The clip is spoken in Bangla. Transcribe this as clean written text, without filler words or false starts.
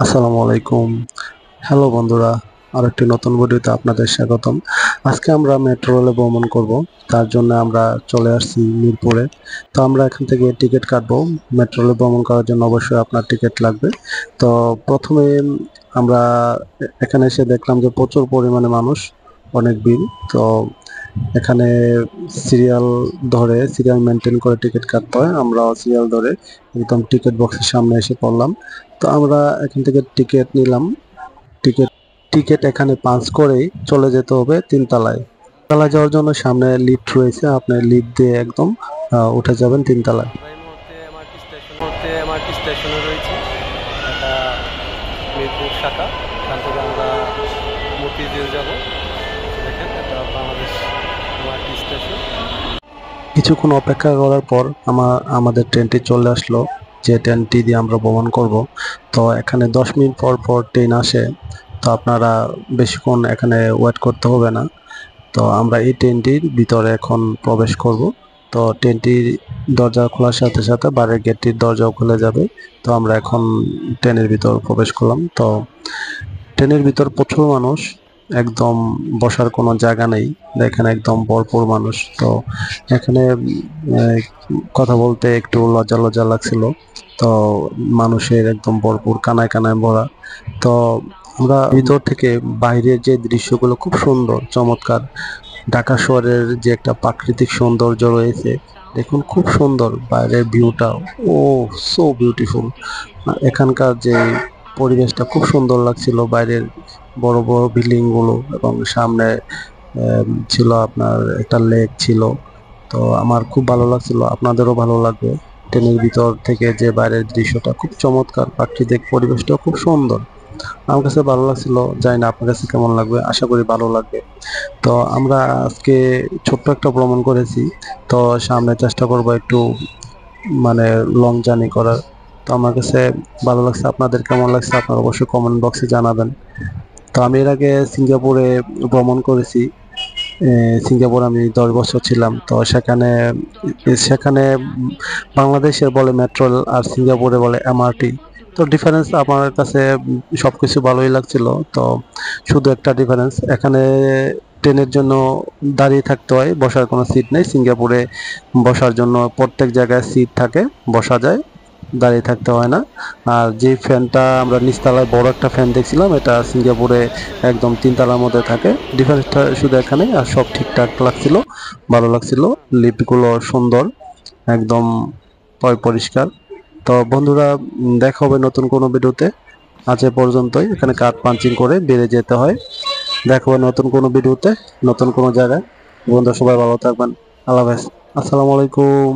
আসসালামু আলাইকুম। হ্যালো বন্ধুরা, আরেকটি নতুন ভিডিওতে আপনাদের স্বাগতম। আজকে আমরা মেট্রো রেলে ভ্রমণ করব। তার জন্য আমরা চলে আসছি মিরপুরে। তো আমরা এখান থেকে টিকিট কাটবো। মেট্রো রেলে ভ্রমণ করার জন্য অবশ্যই আপনার টিকিট লাগবে। তো প্রথমে আমরা এখানে এসে দেখলাম যে প্রচুর পরিমাণে মানুষ, অনেক ভিড়। তো এখানে সিরিয়াল মেনটেন করে টিকিট কাটতে হয়। আমরা সিরিয়াল ধরে একদম টিকিট বক্সের সামনে এসে পড়লাম। তো আমরা এখান থেকে টিকিট নিলাম। টিকিট টিকিট এখানে পাঞ্চ করেই চলে যেতে হবে তিনতলায়। তলায় যাওয়ার জন্য সামনে লিফট রয়েছে, আপনি লিফট দিয়ে একদম উঠে যাবেন তিনতলায়। আমরা এই মুহূর্তে স্টেশনে রয়েছি। এটা মিরপুর শাখা। এখান থেকে আমরা মতিঝিল যাব। দেখেন, এটা বাংলাদেশ এমআরটি স্টেশন। কিছুক্ষণ অপেক্ষা করার পর আমাদের ট্রেনটি চলে আসলো, যে ট্রেনটি দিয়ে আমরা ভ্রমণ করব। তো এখানে 10 মিনিট পর পর ট্রেন আসে। তো আপনারা বেশিক্ষণ এখানে ওয়েট করতে হবে না। তো আমরা এই ট্রেনটির ভিতরে এখন প্রবেশ করব। তো ট্রেনটির দরজা খোলার সাথে সাথে বাইরের গেটটির দরজাও খুলে যাবে। তো আমরা এখন ট্রেনের ভিতর প্রবেশ করলাম। তো ট্রেনের ভিতর প্রচুর মানুষ, একদম বসার কোনো জায়গা নেই। দেখেন একদম ভরপুর মানুষ। তো এখানে কথা বলতে একটু লজ্জা লজ্জা লাগছিল। তো মানুষের একদম ভরপুর, কানায় কানায় ভরা। তো আমরা ভিতর থেকে বাইরের যে দৃশ্যগুলো খুব সুন্দর, চমৎকার। ঢাকা শহরের যে একটা প্রাকৃতিক সৌন্দর্য রয়েছে, দেখুন খুব সুন্দর বাইরের ভিউটা। ও, সো বিউটিফুল। এখানকার যে পরিবেশটা খুব সুন্দর লাগছিল, বাইরের বড় বড় বিল্ডিং গুলো, এবং সামনে ছিল আপনার একটা লেক ছিল। তো আমার খুব ভালো লাগছিল, আপনাদেরও ভালো লাগবে। ট্রেনের ভিতর থেকে যে বাইরের দৃশ্যটা খুব চমৎকার, প্রাকৃতিক পরিবেশটাও খুব সুন্দর। আমার কাছে ভালো লাগছিল, জানি না আপনার কাছে কেমন লাগবে, আশা করি ভালো লাগবে। তো আমরা আজকে ছোট্ট একটা ভ্রমণ করেছি। তো সামনে চেষ্টা করব একটু মানে লং জার্নি করার। তো আমার কাছে ভালো লাগছে, আপনাদের কেমন লাগছে আপনারা অবশ্যই কমেন্ট বক্সে জানাবেন। তো আমি এর আগে সিঙ্গাপুরে ভ্রমণ করেছি। সিঙ্গাপুর আমি 10 বছর ছিলাম। তো সেখানে সেখানে বাংলাদেশে বলে মেট্রো, আর সিঙ্গাপুরে বলে এমআরটি। তো ডিফারেন্স আমার কাছে সবকিছু ভালোই লাগছিল। তো শুধু একটা ডিফারেন্স, এখানে ট্রেনের জন্য দাঁড়িয়ে থাকতে হয়, বসার কোনো সিট নেই। সিঙ্গাপুরে বসার জন্য প্রত্যেক জায়গায় সিট থাকে, বসা যায়, দাঁড়িয়ে থাকতে হয় না। আর যে ফ্যানটা আমরা নিচতলায় বড় একটা ফ্যান দেখছিলাম, এটা সিঙ্গাপুরে একদম তিনতলার মধ্যে থাকে। ডিফারেন্সটা শুধু এখানে, আর সব ঠিকঠাক লাগছিল, ভালো লাগছিল। লিফটগুলো সুন্দর, একদম পরিষ্কার। তো বন্ধুরা, দেখা হবে নতুন কোনো ভিডিওতে। আজ এ পর্যন্তই। এখানে কার্ড পাঞ্চিং করে বেরিয়ে যেতে হয়। দেখা হবে নতুন কোনো ভিডিওতে, নতুন কোনো জায়গায়। বন্ধুরা সবাই ভালো থাকবেন। আল্লাহ হাফেজ। আসসালামু আলাইকুম।